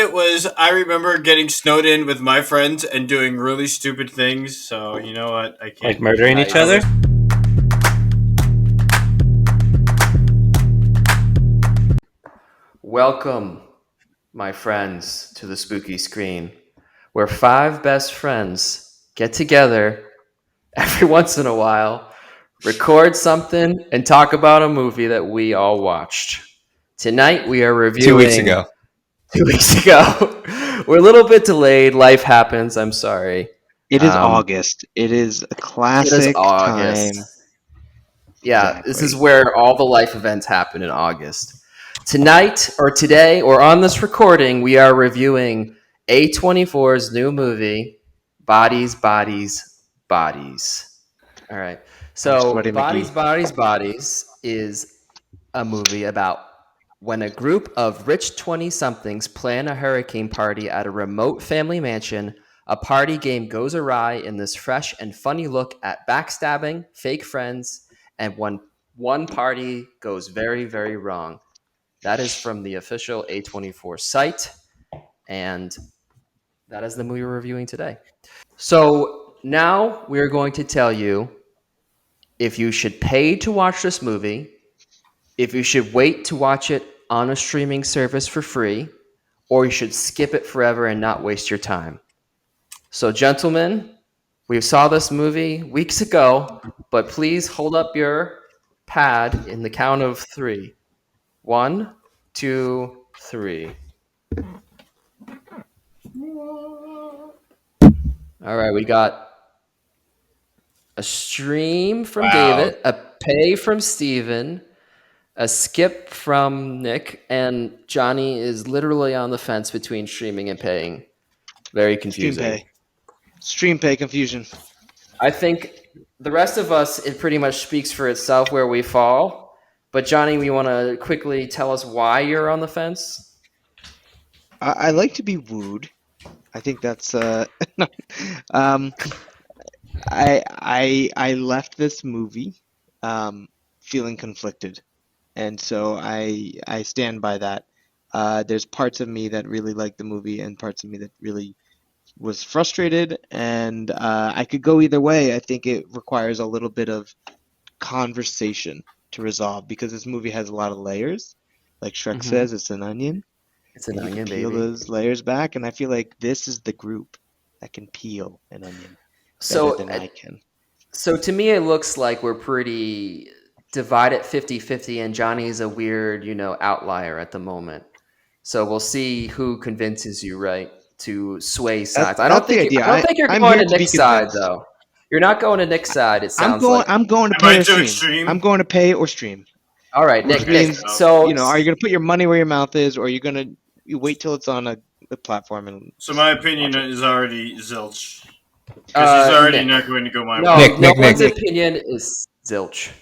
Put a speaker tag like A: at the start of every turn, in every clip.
A: It was. I remember getting snowed in with my friends and doing really stupid things. So you know what? I
B: Like
A: can't.
B: murdering each
A: I
C: Nice.
B: other?
A: was.
C: Welcome, my friends, to the spooky screen, where five best friends get together every once in a while, record something, and talk about a movie that we all watched. Tonight we are
D: 2 weeks
C: reviewing
D: ago.
C: 2 weeks ago. We're a little bit delayed. Life happens. I'm sorry.
E: It is
C: Um,
E: August. It is a
C: it is
E: classic
C: August.
E: time.
C: Yeah, this is
E: Exactly.
C: where all the life events happen in August. Tonight, or today, or on this recording, we are reviewing A24's new movie, Bodies, Bodies, Bodies. All right.
E: Our
C: So,
E: sweaty
C: Bodies,
E: McGee.
C: Bodies, Bodies is a movie about when a group of rich 20 somethings plan a hurricane party at a remote family mansion. A party game goes awry in this fresh and funny look at backstabbing, fake friends, and when one party goes very, very wrong. That is from the official A24 site, and that is the movie we're reviewing today. So now we're going to tell you if you should pay to watch this movie, if you should wait to watch it on a streaming service for free, or you should skip it forever and not waste your time. So, gentlemen, we saw this movie weeks ago, but please hold up your pad in the count of three. One, two, three. All right, we got a stream from
A: Wow.
C: David, a pay from Steven, a skip from Nick, and Johnny is literally on the fence between streaming and paying. Very
E: Stream
C: confusing.
E: pay. Stream pay confusion.
C: I think the rest of us, it pretty much speaks for itself where we fall. But Johnny, we want to quickly tell us why you're on the fence?
E: I like to be wooed. I think that's um I left this movie feeling conflicted. And so I stand by that. There's parts of me that really like the movie and parts of me that really was frustrated, and I could go either way. I think it requires a little bit of conversation to resolve because this movie has a lot of layers. Like Shrek
C: Mm-hmm.
E: says, it's an onion,
C: It's an
E: and you can
C: onion,
E: peel
C: baby.
E: those layers back. And I feel like this is the group that can peel an onion better
C: So,
E: than I can.
C: so to me, it looks like we're pretty divided 50-50, and Johnny's a weird, outlier at the moment. So we'll see who convinces you, right, to sway
E: That's
C: sides. I don't
E: that's the
C: think
E: idea.
C: I don't think you're
E: I'm
C: going
E: here
C: to
E: to be
C: Nick's side
E: convinced.
C: though. You're not going to Nick's side. It
E: I'm
C: sounds
E: going.
C: like.
E: I'm going to
A: Am
E: pay
A: I
E: or
A: too
E: stream. I'm
A: extreme?
E: going to pay or stream.
C: All right,
A: I'm
C: Nick.
A: okay.
E: Streams.
C: Nick. So
E: Are you going to put your money where your mouth is, or are you going to wait till it's on a platform and
A: So my
E: watch
A: opinion
E: it?
A: is already zilch because it's already
C: Nick.
A: not going to go my
C: No,
A: way.
D: Nick,
C: no
D: Nick,
C: one's
D: Nick.
E: Nick.
C: opinion is zilch.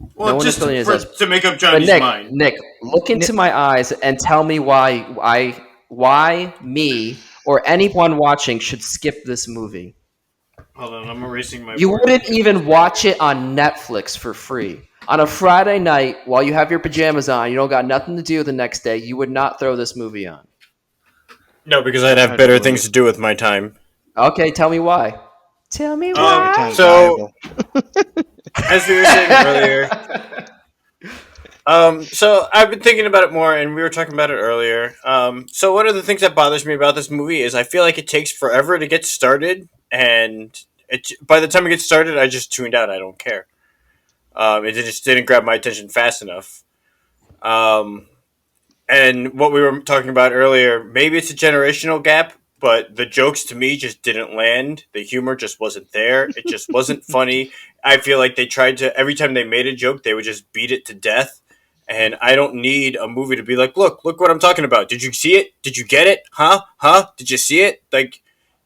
C: No
A: Well,
C: one's
A: just
C: opinion is zilch.
A: to make up
C: But
A: Johnny's
C: Nick,
A: mind.
C: Nick, look into
E: Nick.
C: my eyes and tell me why me or anyone watching should skip this movie.
A: Hold on, I'm erasing my
C: You
A: board.
C: wouldn't even watch it on Netflix for free. On a Friday night while you have your pajamas on, you don't got nothing to do the next day, you would not throw this movie on.
A: No, because I'd
E: It's
A: have
E: hard to
A: better things
E: believe.
A: to do with my time.
C: Okay, tell me why. Tell me
E: Your
C: why.
E: time's
A: So
E: valuable.
A: as we were saying earlier, so I've been thinking about it more, and we were talking about it earlier. So one of the things that bothers me about this movie is I feel like it takes forever to get started, and by the time it gets started, I just tuned out. I don't care. It just didn't grab my attention fast enough. Um, and what we were talking about earlier, maybe it's a generational gap, but the jokes to me just didn't land. The humor just wasn't there. It just wasn't funny. I feel like they tried to, every time they made a joke, they would just beat it to death. And I don't need a movie to be like, look what I'm talking about. Did you see it? Did you get it? Huh? Did you see it? Like,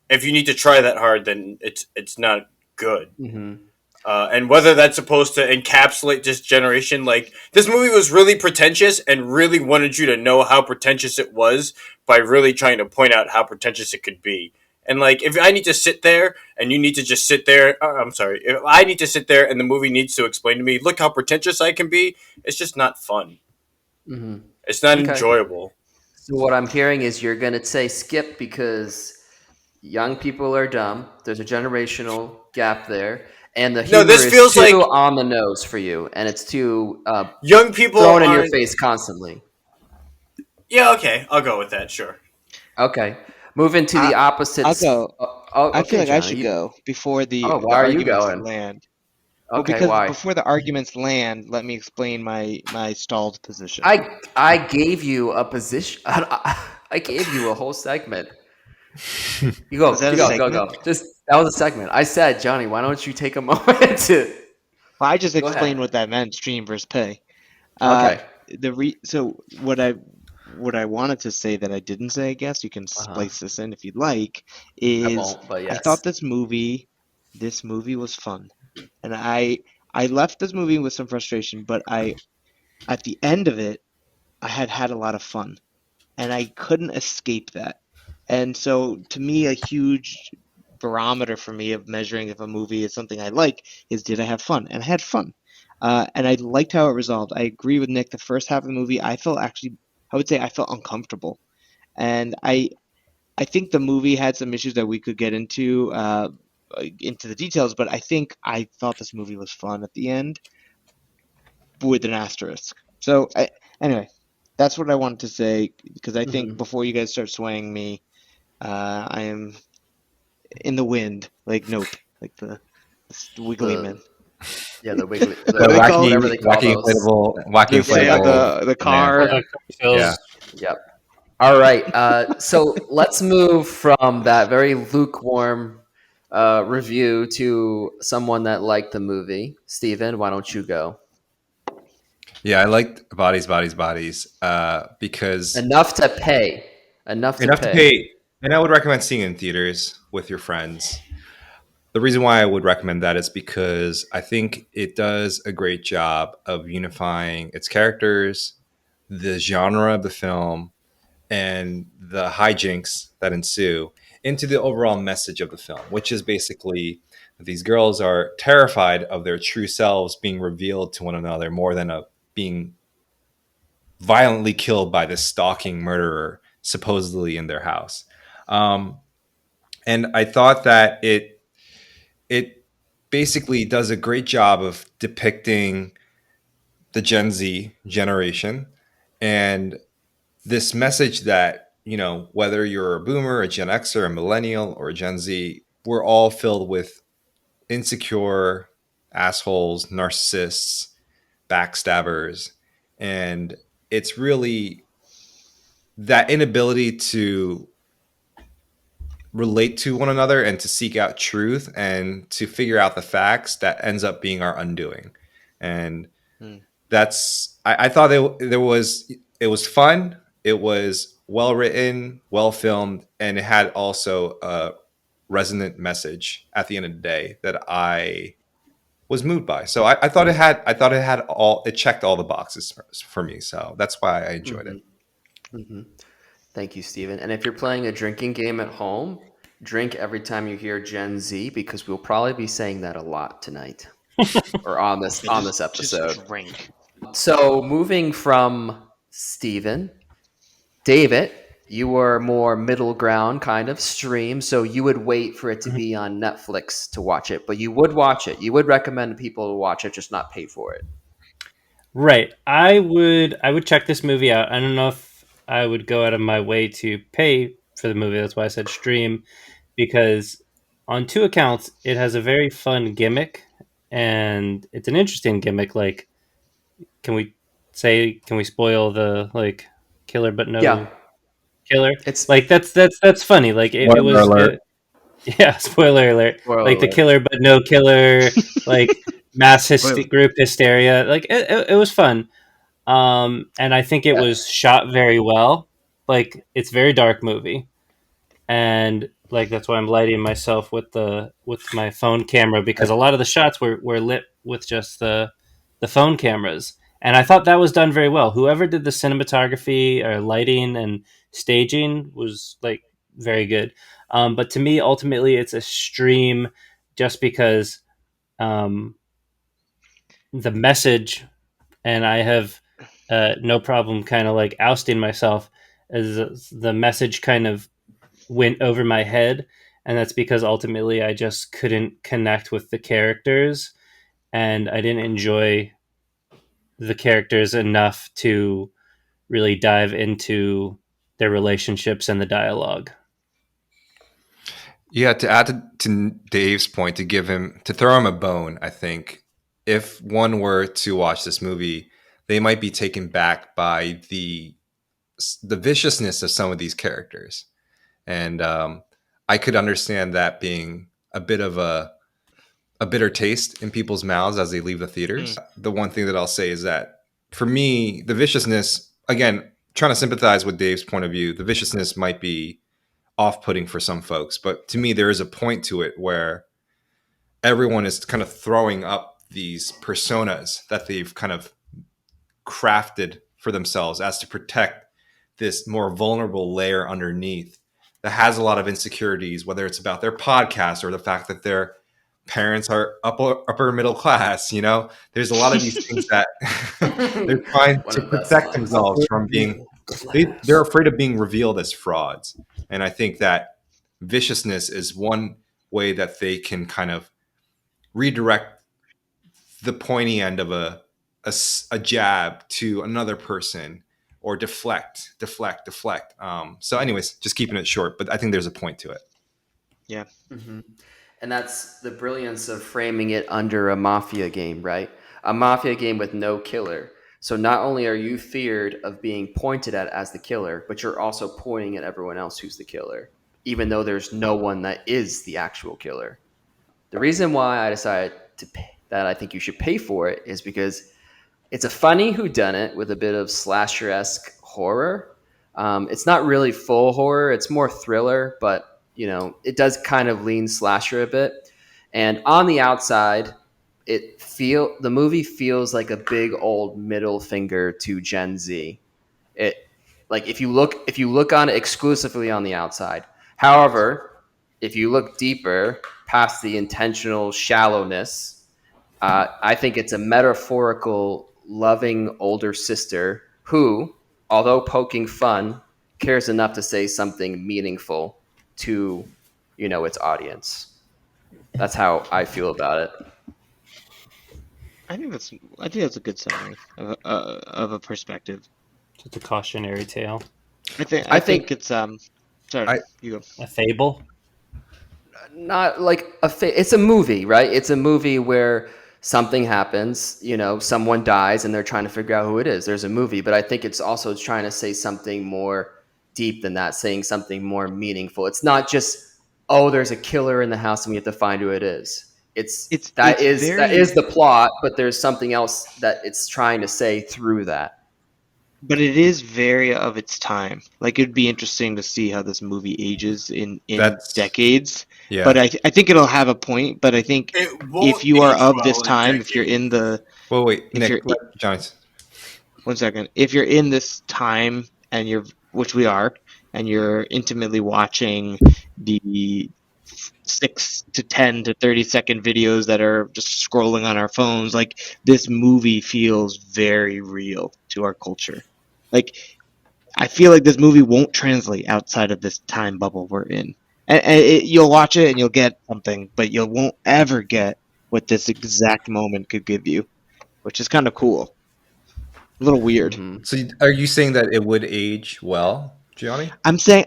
A: if you need to try that hard, then it's not good.
C: Mhm.
A: And whether that's supposed to encapsulate this generation, like this movie was really pretentious and really wanted you to know how pretentious it was by really trying to point out how pretentious it could be. And like, if I need to sit there and you need to just sit there, I'm sorry, if I need to sit there and the movie needs to explain to me, look how pretentious I can be, it's just not fun.
C: Mhm.
A: It's not
C: Okay.
A: enjoyable.
C: So what I'm hearing is you're going to say skip because young people are dumb. There's a generational gap there, and the
A: No,
C: humor
A: this
C: is
A: feels
C: too
A: like
C: on the nose for you, and it's too
A: young people
C: thrown in your
A: aren't.
C: face constantly.
A: Yeah, okay, I'll go with that. Sure.
C: Okay, moving to
E: I
C: the
E: I'll
C: opposites.
E: go. I feel
C: Okay,
E: like I
C: Johnny.
E: should go before
C: Oh,
E: the
C: why are you
E: arguments
C: going?
E: land. Well,
C: Okay,
E: because
C: why?
E: before the arguments land, let me explain my stalled position.
C: I gave you a position. I gave you a whole segment. You
E: Was that a segment?
C: go. Just that was a segment. I said, Johnny, why don't you take a moment to
E: Well, I just
C: go ahead?
E: explained what that meant, stream versus pay. Uh,
C: Okay.
E: so what I wanted to say that I didn't say, I guess you can
C: Uh huh.
E: splice this in if you'd like,
C: I
E: is
C: won't, but
E: I thought
C: yes.
E: this movie was fun, and I left this movie with some frustration, but I at the end of it I had a lot of fun, and I couldn't escape that. And so, to me, a huge barometer for me of measuring if a movie is something I like is did I have fun? And I had fun. And I liked how it resolved. I agree with Nick. The first half of the movie, I felt actually, I would say I felt uncomfortable. And I think the movie had some issues that we could get into the details, but I think I thought this movie was fun at the end with an asterisk. So, anyway, that's what I wanted to say because I think
C: Hmm.
E: before you guys start swaying me, I am in the wind, like Nope, like the wiggly
C: The
E: man.
C: the wiggly
E: What
B: The
E: do they
C: the
E: call
B: wacky,
C: whatever they call
B: wacky
C: those.
B: inflatable, wacky
E: the
C: Yeah,
E: sa-
C: wacky.
B: inflatable
E: the
B: man.
A: Oh,
E: car?
A: the
B: Yeah.
A: commercials.
C: Yep. All right. So let's move from that very lukewarm review to someone that liked the movie. Steven, why don't you go?
B: Yeah, I liked Bodies, Bodies, Bodies because
C: Enough to pay. Enough to
B: enough to
C: pay.
B: pay. And I would recommend seeing it in theaters with your friends. The reason why I would recommend that is because I think it does a great job of unifying its characters, the genre of the film, and the hijinks that ensue into the overall message of the film, which is basically that these girls are terrified of their true selves being revealed to one another more than being violently killed by this stalking murderer supposedly in their house. Um, and I thought that it basically does a great job of depicting the Gen Z generation and this message that, whether you're a boomer, a Gen Xer, a millennial, or a Gen Z, we're all filled with insecure assholes, narcissists, backstabbers. And it's really that inability to relate to one another and to seek out truth and to figure out the facts that ends up being our undoing. And
E: Hmm.
B: I thought it was fun, it was well written, well filmed, and it had also a resonant message at the end of the day that I was moved by. So I thought it had all it checked all the boxes for me. So that's why I enjoyed
C: Hmm.
B: it.
C: Hmm. Thank you, Steven. And if you're playing a drinking game at home, drink every time you hear Gen Z because we'll probably be saying that a lot tonight or
E: Yeah,
C: on this
E: just
C: episode.
E: drink.
C: So moving from Steven, David, you were more middle ground kind of stream, so you would wait for it to
A: Mhm.
C: be on Netflix to watch it, but you would watch it. You would recommend people to watch it, just not pay for it.
D: Right. I would check this movie out. I don't know if I would go out of my way to pay for the movie. That's why I said stream, because on two accounts it has a very fun gimmick and it's an interesting gimmick. Like, can we spoil the like killer but
C: Yeah,
D: no killer?
C: it's
D: Like that's funny. Like it
B: Spoiler
D: was
B: alert.
D: yeah, spoiler alert.
C: spoiler
D: Like the
C: alert.
D: killer but no killer, like
E: Spoiler.
D: group hysteria. Like it was fun. And I think it
C: Yeah,
D: was shot very well. Like it's a very dark movie, and like that's why I'm lighting myself with my phone camera because a lot of the shots were lit with just the phone cameras, and I thought that was done very well. Whoever did the cinematography or lighting and staging was like very good. But to me, ultimately, it's a stream just because um, the message and I have no problem kind of like ousting myself. as the message kind of went over my head, and that's because ultimately I just couldn't connect with the characters, and I didn't enjoy the characters enough to really dive into their relationships and the dialogue.
B: Yeah, to add to Dave's point, to throw him a bone, I think if one were to watch this movie, they might be taken back by the viciousness of some of these characters, and I could understand that being a bit of a bitter taste in people's mouths as they leave the theaters. The one thing that I'll say is that for me, the viciousness, again, trying to sympathize with Dave's point of view, the viciousness might be off-putting for some folks, but to me there is a point to it where everyone is kind of throwing up these personas that they've kind of crafted for themselves as to protect this more vulnerable layer underneath that has a lot of insecurities, whether it's about their podcast or the fact that their parents are upper middle class. There's a lot of these things that they're trying
C: One
B: to
C: of the best
B: protect
C: lines.
B: themselves from being they're afraid of being revealed as frauds. And I think that viciousness is one way that they can kind of redirect the pointy end of a jab to another person, or deflect. So anyways, just keeping it short, but I think there's a point to it.
E: Yeah.
C: Mm-hmm. And that's the brilliance of framing it under a mafia game, right? A mafia game with no killer. So not only are you feared of being pointed at as the killer, but you're also pointing at everyone else who's the killer, even though there's no one that is the actual killer. The reason why I decided that I think you should pay for it is because it's a funny whodunit with a bit of slasher-esque horror. It's not really full horror; it's more thriller, but it does kind of lean slasher a bit. And on the outside, the movie feels like a big old middle finger to Gen Z. It like if you look on it exclusively on the outside. However, if you look deeper past the intentional shallowness, I think it's a metaphorical, loving older sister who, although poking fun, cares enough to say something meaningful to, its audience. That's how I feel about it.
E: I think that's a good summary of a perspective.
D: Just a cautionary tale,
E: I think it's sorry, you go.
D: a fable.
C: Not like it's a movie, right? It's a movie where something happens, someone dies and they're trying to figure out who it is. There's a movie, but I think it's also trying to say something more deep than that, saying something more meaningful. It's not just, oh, there's a killer in the house and we have to find who it is. That is the plot, but there's something else that it's trying to say through that.
E: But it is very of its time. Like, it'd be interesting to see how this movie ages in decades.
B: Yeah.
E: But I think it'll have a point. But I think
A: It won't
E: if you are
A: age
E: of
A: well
E: this
A: in
E: time, if you're
A: decades.
E: in the
B: Well, wait,
E: if
B: Nick,
E: you're-
B: Johnny.
E: 1 second, if you're in this time and which we are, and you're intimately watching the 6 to 10 to 30-second videos that are just scrolling on our phones, like, this movie feels very real to our culture. Like, I feel like this movie won't translate outside of this time bubble we're in. And you'll watch it and you'll get something, but you won't ever get what this exact moment could give you, which is kind of cool. A little weird.
C: Mm-hmm.
B: So are you saying that it would age well, Johnny?
E: I'm saying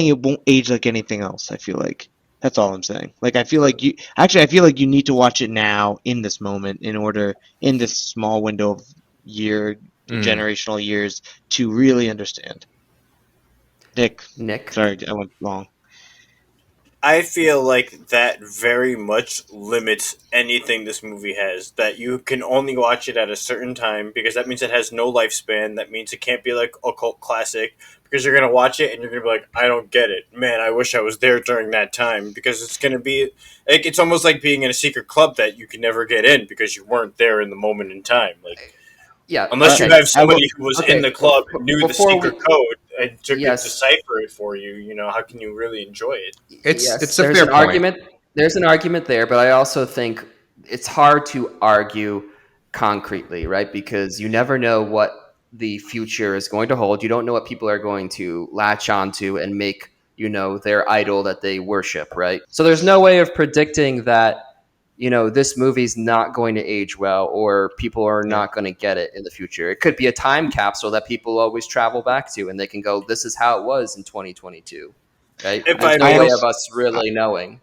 E: it won't age like anything else. I feel like that's all I'm saying. Like, I feel like you need to watch it now in this moment in this small window of generational years to really understand. Nick, sorry, I went long.
A: I feel like that very much limits anything this movie has. That you can only watch it at a certain time because that means it has no lifespan. That means it can't be like a cult classic because you're gonna watch it and you're gonna be like, I don't get it, man. I wish I was there during that time because it's gonna be like it's almost like being in a secret club that you can never get in because you weren't there in the moment in time. Like,
C: Yeah,
A: unless you have somebody who was in the club and knew the
C: Before
A: secret code and could
C: Yes.
A: decipher it for you, how can you really enjoy it?
B: It's a
C: there's
B: fair
C: an
B: point.
C: argument. There's an argument there, but I also think it's hard to argue concretely, right? Because you never know what the future is going to hold. You don't know what people are going to latch onto and make, their idol that they worship, right? So there's no way of predicting that, this movie's not going to age well, or people are not going to get it in the future. It could be a time capsule that people always travel back to, and they can go, this is how it was in 2022, right?
A: If
C: There's
A: I
C: no
A: may,
C: way of us really knowing.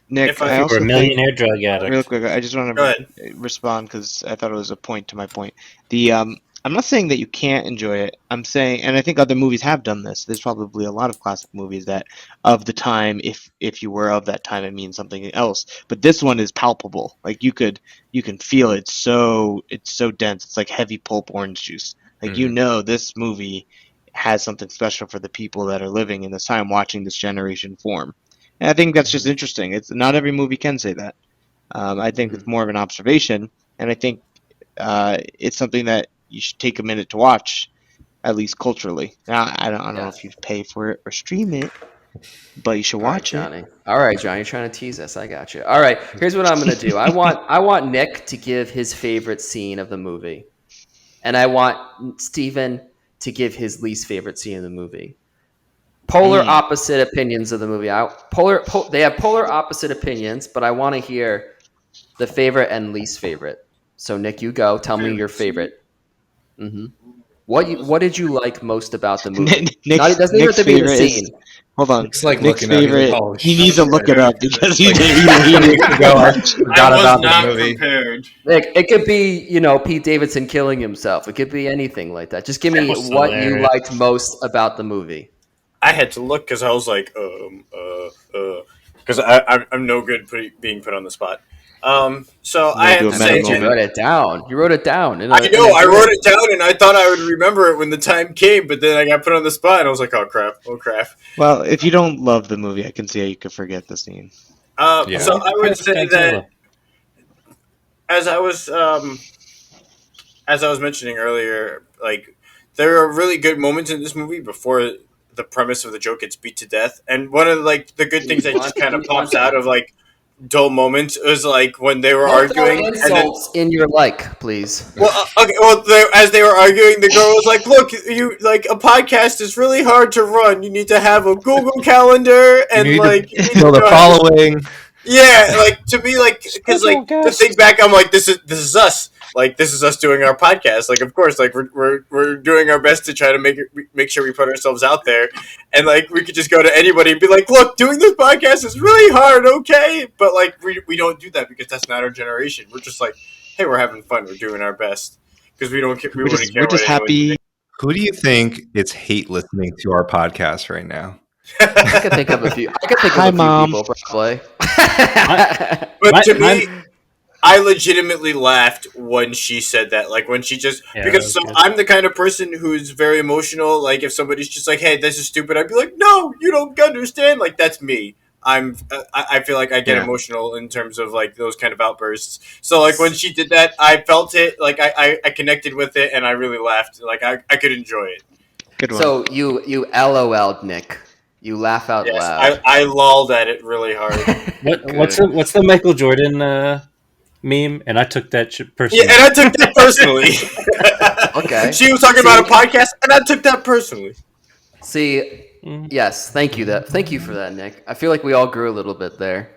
E: Nick,
A: if I
E: I
D: If you were a
E: also think
D: millionaire drug
E: real
D: addict.
E: quick, I just want
A: go
E: to
A: ahead.
E: respond because I thought it was a point to my point. I'm not saying that you can't enjoy it. I'm saying, and I think other movies have done this. There's probably a lot of classic movies that, of the time, if you were of that time, it means something else. But this one is palpable. Like you can feel it. It's so dense. It's like heavy pulp orange juice. Like this movie has something special for the people that are living in this time, watching this generation form. And I think that's just interesting. It's not every movie can say that. I think it's more of an observation, and I think it's something that you should take a minute to watch, at least culturally. Now, I don't know
C: Yeah.
E: if you'd pay for it or stream it, but you should
C: All right,
E: watch it.
C: Johnny. All right, Johnny, you're trying to tease us. I got you. All right, here's what I'm going to do. I want Nick to give his favorite scene of the movie, and I want Steven to give his least favorite scene of the movie. Polar opposite opinions of the movie. They have polar opposite opinions, but I want to hear the favorite and least favorite. So Nick, you go. Tell me your favorite. Mm-hmm. What did you like most about the movie? It doesn't even have to be the scene.
E: Hold on.
B: It's like
E: Nick's
B: looking up. He's like,
E: favorite.
B: "Oh,
E: He needs to look it up because he
B: Two
E: hated
B: weeks
E: it
B: ago,
E: so
B: I
E: much.
B: forgot
A: I was
B: about
A: not
B: this movie.
A: prepared.
C: Like, it could be, Pete Davidson killing himself. It could be anything like that. Just give me
D: That was
C: what you
D: hilarious.
C: liked most about the movie.
A: I had to look because I was like, because I'm no good being put on the spot. So
E: I'm
A: I
E: gonna do
A: have
E: a
A: to
C: I
E: meta
A: say,
C: bet you
E: moment.
C: wrote it down. You wrote it down.
A: I know I wrote it down and I thought I would remember it when the time came, but then I got put on the spot and I was like, oh crap.
E: Well, if you don't love the movie, I can see how you could forget the scene.
B: Yeah.
A: So I would
D: Princess
A: say that
D: Godzilla.
A: as I was mentioning earlier, like there are really good moments in this movie before the premise of the joke gets beat to death, and one of like the good things that just kind of pops out of like dull moments was like when they were
C: Put down
A: arguing, and then
C: insults in your please.
A: okay, as they were arguing, the girl was like, "Look, you like a podcast is really hard to run. You need to have a Google Calendar and
B: You need
A: like
B: to
A: you need to
B: build a
A: know
B: following.
A: yeah, like to me, like because like to think back, I'm like, this is us. Like this is us doing our podcast. Like of course, like we're doing our best to try to make sure we put ourselves out there, and like we could just go to anybody and be like, look, doing this podcast is really hard, okay? But like we don't do that because that's not our generation. We're just like, hey, we're having fun. We're doing our best because we don't care. We wouldn't care
E: We're
A: what
E: just
A: anyone
E: happy.
B: Who do you think is hate listening to our podcast right now?
C: I could think of a few.
E: Hi, Mom.
C: People probably.
A: But to
D: My-
A: me, I legitimately laughed when she said that. Like when she just
D: Yeah,
A: because
D: that was good.
A: I'm the kind of person who's very emotional. Like if somebody's just like, "Hey, this is stupid," I'd be like, "No, you don't understand." Like that's me. I feel like I get
E: Yeah.
A: emotional in terms of like those kind of outbursts. So like when she did that, I felt it. Like I connected with it, and I really laughed. Like I could enjoy it.
E: Good one.
C: So you LOL'd, Nick. You laugh out
A: Yes,
C: loud.
A: I lolled at it really hard.
D: What's the Michael Jordan meme? And I took that personally.
A: Yeah, and I took that personally.
C: Okay.
A: She was talking about a podcast, and I took that personally.
C: See, yes, thank you. Thank you for that, Nick. I feel like we all grew a little bit there.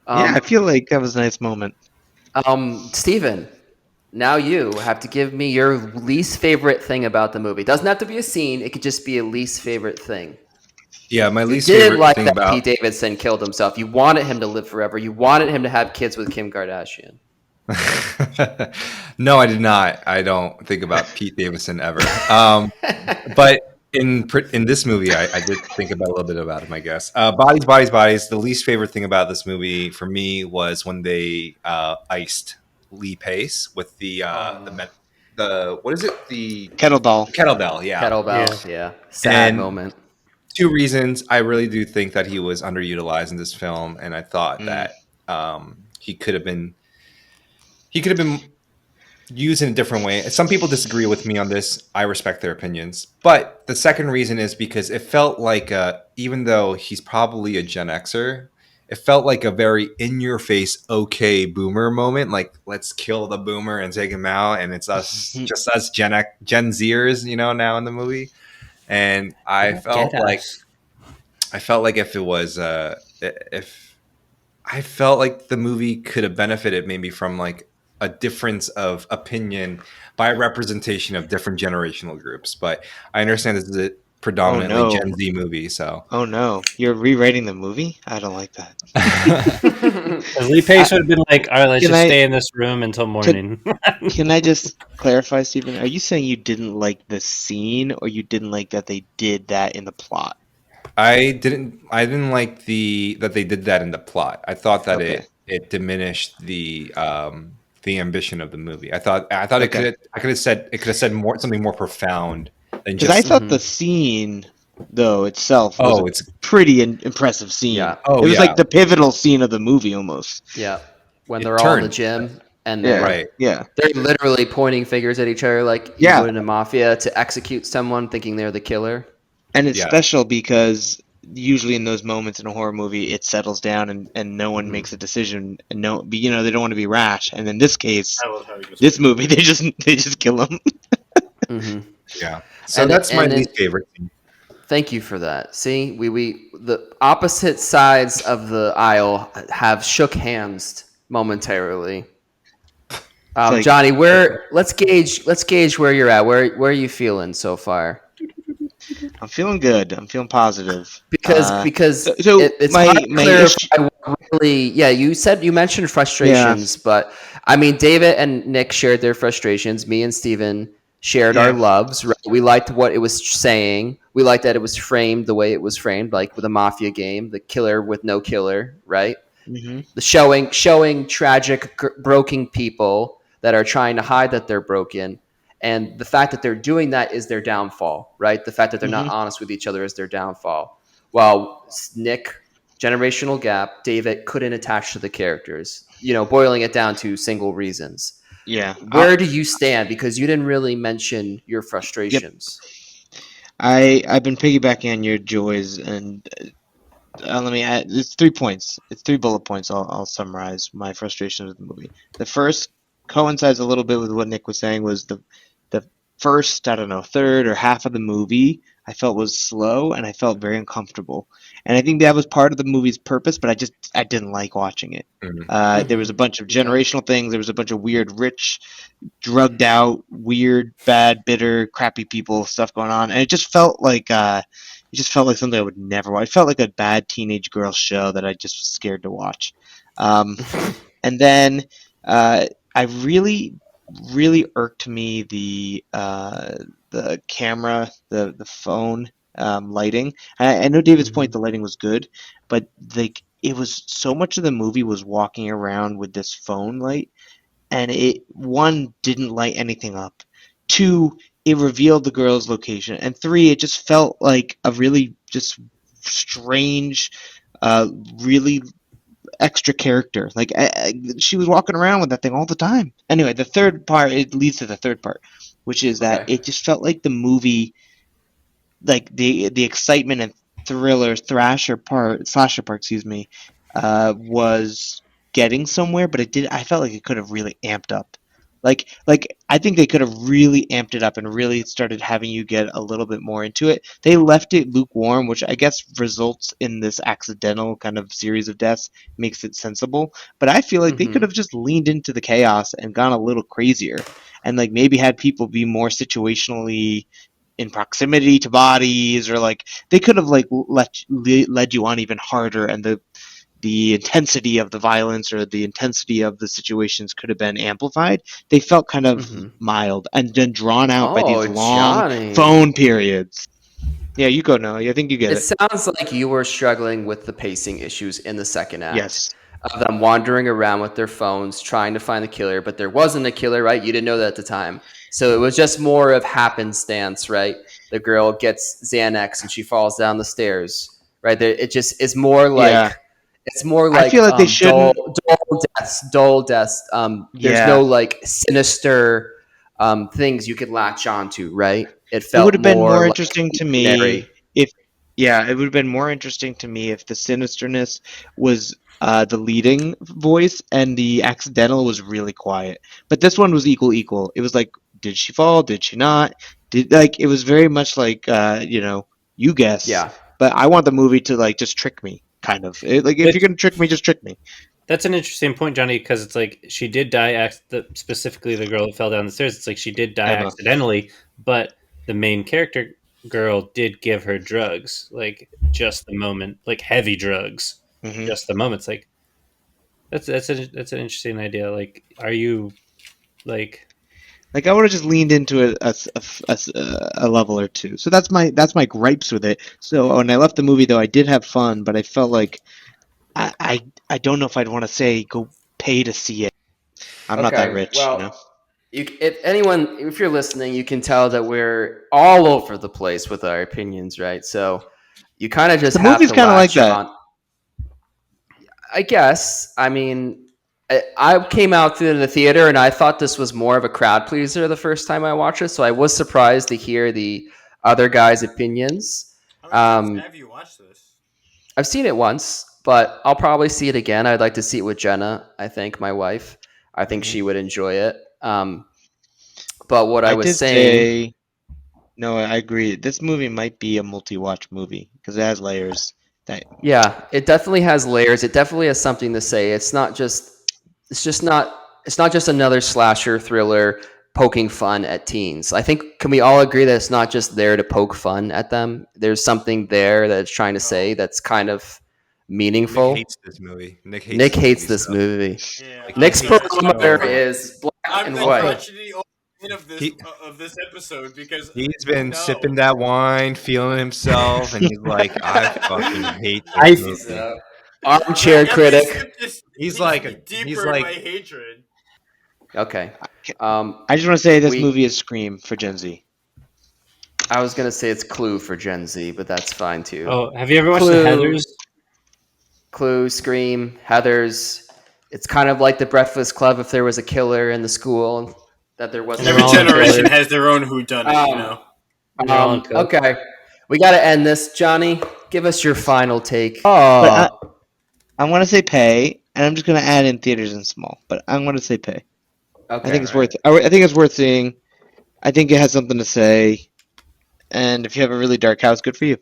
E: Yeah, I feel like that was a nice moment.
C: Steven, now you have to give me your least favorite thing about the movie. It doesn't have to be a scene. It could just be a least favorite thing.
B: Yeah, my least
C: You didn't
B: favorite
C: like
B: thing
C: that
B: about
C: Pete Davidson killed himself. You wanted him to live forever. You wanted him to have kids with Kim Kardashian.
B: No, I did not. I don't think about Pete Davidson ever. But in this movie, I did think about a little bit about him, I guess. Bodies, bodies, bodies. The least favorite thing about this movie for me was when they iced Lee Pace with the what is it? The
E: Kettlebell.
B: kettlebell. Yeah.
C: Kettlebell, yeah. Sad
B: And-
C: moment.
B: Two reasons. I really do think that he was underutilized in this film, and I thought that he could have been used in a different way. Some people disagree with me on this. I respect their opinions. But the second reason is because it felt like, even though he's probably a Gen Xer, it felt like a very in your face okay boomer moment, like let's kill the boomer and take him out, and it's us, just us Gen Zers, now in the movie. And
C: Get us.
B: I felt like if it was if I felt like the movie could have benefited maybe from like a difference of opinion by representation of different generational groups. But I understand this is a
E: Oh
B: predominantly
E: no.
B: Gen Z movie, so
E: Oh no. You're rewriting the movie? I don't like that.
D: Lee Pace would have been like, all right, let's
E: Can
D: just
E: I
D: stay in this room until morning.
E: can I just clarify, Stephen? Are you saying you didn't like the scene, or you didn't like that they did that in the plot?
B: I didn't like that they did that in the plot. I thought that
E: Okay.
B: it diminished the ambition of the movie. I thought
E: Okay.
B: I could have said more, something more profound than
E: Because I
B: just,
E: thought the scene, though, itself was a
B: oh, it's
E: pretty impressive scene.
C: Yeah.
B: oh
E: It was
B: yeah,
E: like the pivotal scene of the movie almost.
C: Yeah. When
B: it
C: they're all in the
B: turned
C: gym and
E: Yeah.
B: right.
E: Yeah.
C: they're literally pointing fingers at each other like you
E: Yeah.
C: would in a mafia to execute someone thinking they're the killer.
E: And it's
B: Yeah.
E: special because usually in those moments in a horror movie, it settles down and no one makes a decision, and they don't want to be rash. And in this case,
A: I love how he goes.
E: this movie, they just kill him.
C: Mm-hmm.
B: Yeah. So
C: And
B: that's my
C: and then,
B: least favorite scene.
C: thank you for that. See, we the opposite sides of the aisle have shook hands momentarily.
E: Like,
C: Johnny, let's gauge where you're at. Where are you feeling so far?
E: I'm feeling good. I'm feeling positive.
C: Because
E: So
C: it's
E: my
C: hard to
E: my
C: clarify
E: issue,
C: what really. Yeah, you mentioned
E: yeah,
C: frustrations, but I mean, David and Nick shared their frustrations. Me and Steven shared our
E: yeah,
C: loves. Right? We liked what it was saying. We liked that it was framed the way it was framed, like with a mafia game, the killer with no killer, right?
E: hmm
C: The showing tragic broken people that are trying to hide that they're broken, and the fact that they're doing that is their downfall, right? The fact that they're not
E: hmm
C: honest with each other is their downfall. While Nick, generational gap, David couldn't attach to the characters, boiling it down to single reasons.
E: yeah.
C: Where do you stand? Because you didn't really mention your
E: Yep.
C: frustrations.
E: I've been piggybacking on your joys, and let me add. It's 3 points. It's 3 bullet points. I'll summarize my frustrations with the movie. The first coincides a little bit with what Nick was saying. Was the first, I don't know, third or half of the movie I felt was slow, and I felt very uncomfortable. And I think that was part of the movie's purpose, but I didn't like watching it.
B: Mhm.
E: There was a bunch of
C: Okay.
E: generational things. There was a bunch of weird, rich, drugged out, weird, bad, bitter, crappy people stuff going on, and it just felt like something I would never watch. It felt like a bad teenage girl show that I just was scared to watch. Um, and then I really irked me the camera, the phone lighting. I know David's point, the lighting was good, but like it was so much of the movie was walking around with this phone light, and it, one, didn't light anything up, two, it revealed the girl's location, and three, it just felt like a really just strange, really extra character. Like she was walking around with that thing all the time. Anyway, the third part, it leads to the third part, which is that
C: Okay.
E: it just felt like the movie, like the excitement and slasher part, excuse me, was getting somewhere, but I felt like it could have really amped up. Like I think they could have really amped it up and really started having you get a little bit more into it. They left it lukewarm, which I guess results in this accidental kind of series of deaths, makes it sensible. But I feel like they could have just leaned into the chaos and gone a little crazier, and like maybe had people be more situationally in proximity to bodies, or like they could have like led you on even harder, and the intensity of the violence or the intensity of the situations could have been amplified. They felt kind of mild and then drawn out by these
C: Oh,
E: long
C: Johnny.
E: phone periods. Yeah, you go, Noah. I think you get
C: It
E: it.
C: sounds like you were struggling with the pacing issues in the second act.
E: Yes.
C: Of them wandering around with their phones trying to find the killer, but there wasn't a killer, right? You didn't know that at the time. So it was just more of happenstance, right? The girl gets Xanax and she falls down the stairs, right? It just is more like
E: Yeah.
C: it's more
E: I
C: like
E: feel like they
C: dull,
E: shouldn't.
C: dull deaths. There's
E: Yeah.
C: no like sinister things you could latch onto, right? It
E: It would
C: felt
E: have been
C: more
E: more
C: like
E: interesting to
C: ordinary.
E: me if Yeah, it would have been more interesting to me if the sinisterness was the leading voice and the accidental was really quiet. But this one was equal. It was like, did she fall? Did she not? Did like it was very much like you guess.
C: Yeah.
E: But I want the movie to like just trick me, kind of. Like if you're
D: Which
E: gonna trick me, just trick me.
D: That's an interesting point, Johnny, because it's like she did die. Specifically, the girl that fell down the stairs. It's like she did die
E: Emma.
D: accidentally, but the main character girl did give her drugs, like just the moment, like heavy drugs,
E: Hmm.
D: just the moment. It's like that's an interesting idea. Like, are you like?
E: Like I would have just leaned into it a level or two. So that's my gripes with it. So when I left the movie, though, I did have fun, but I felt like I don't know if I'd want to say go pay to see it. I'm not that
C: Okay.
E: rich, you know.
C: Well, if you're listening, you can tell that we're all over the place with our opinions, right? So you kind of just
E: The
C: have
E: movie's
C: to
E: kind of like
C: latch
E: that.
C: on. I guess. I mean, I came out to the theater and I thought this was more of a crowd pleaser the first time I watched it, so I was surprised to hear the other guys' opinions.
A: How many times have you watched this?
C: I've seen it once, but I'll probably see it again. I'd like to see it with Jenna. I think my wife. I think
E: Mhm.
C: she would enjoy it. But what I
E: I
C: was
E: did
C: saying,
E: say no. I agree. This movie might be a multi-watch movie because it has layers. That
C: yeah, it definitely has layers. It definitely has something to say. It's not just another slasher thriller poking fun at teens. I think can we all agree that it's not just there to poke fun at them? There's something there that it's trying to say that's kind of
B: Nick
C: meaningful.
B: hates this movie. Nick hates
C: Nick
B: this
C: hates
B: movie.
C: this
B: So
C: movie.
A: Yeah,
B: like, he
C: Nick's
B: hates it
C: barometer
B: so much.
C: is black
A: I'm
C: and
A: the
C: white.
A: crotchety old man
B: He
A: of this episode because
B: he's been
A: no.
B: sipping that wine, feeling himself, and he's like, I fucking hate this
D: I
C: He's
B: movie.
C: a
A: But
C: armchair
A: every
C: critic.
A: sip just
B: He's
A: makes
B: like
A: me
B: he's
A: deeper in my
B: like
A: hatred.
C: Okay.
E: I just want to say this
C: We.
E: movie is Scream for Gen Z.
C: I was gonna say it's Clue for Gen Z, but that's fine too.
D: Oh, have you ever watched the
C: Clue,
D: Heathers?
C: Clue, Scream, Heather's. It's kind of like the Breakfast Club if there was a killer in the school that there
D: And
C: wasn't
D: they're
A: Every
C: a
D: all in
A: generation
C: killer.
D: coke.
A: has their own whodunit, you
C: Um,
A: know.
D: And they're all in coke.
C: okay, we got to end this. Johnny, give us your final take.
E: But
C: Oh,
E: I want to say pay, and I'm just going to add in theaters and small. But I'm going to say pay. I
C: okay.
E: think it's worth. I think it's worth seeing. I think it has something to say. And if you have a really dark house, good for you.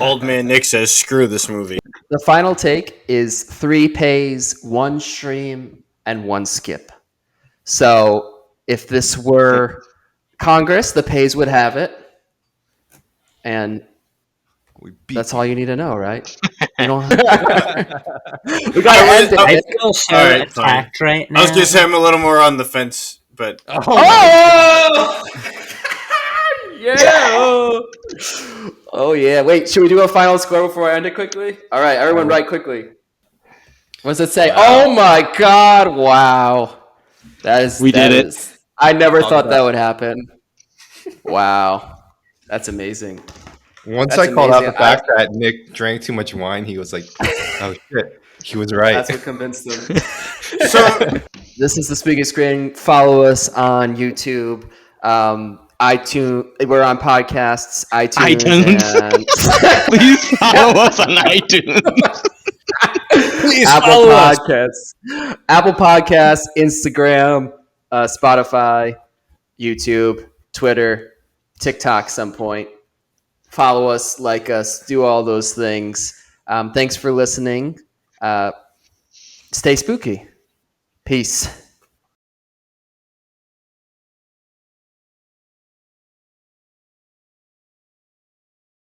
A: Old man Nick says, "Screw this movie."
C: The final take is 3 pays, 1 stream, and 1 skip. So if this were Congress, the pays would have it. And
B: we beat
C: that's
B: you.
C: all you need to know, right? You don't. We
A: I
C: gotta
A: was-
C: end
A: I-
C: it.
D: feel so
A: All right, fine.
D: attacked right now.
A: I was gonna say I'm a little more on the fence, but
C: Oh! Yeah! Oh yeah! Wait, should we do a final score before I end it quickly? All right, everyone, write quickly. What does it say?
B: Wow.
C: Oh my God! Wow,
E: We did it.
C: I never
B: Talk
C: thought
B: about-
C: that would happen. Wow, that's amazing.
B: Once
C: That's
B: I called out
C: amazing.
B: the fact that Nick drank too much wine, he was like, "Oh shit, he was right."
C: That's what convinced them.
A: so
C: This is the Speaking Screen. Follow us on YouTube, iTunes. We're on podcasts, iTunes, and
E: Please follow us on iTunes.
A: please
C: Apple
A: follow us.
C: Podcasts, Apple Podcasts, Instagram, Spotify, YouTube, Twitter, TikTok. Some point. Follow us, like us, do all those things. Thanks for listening. Stay spooky. Peace.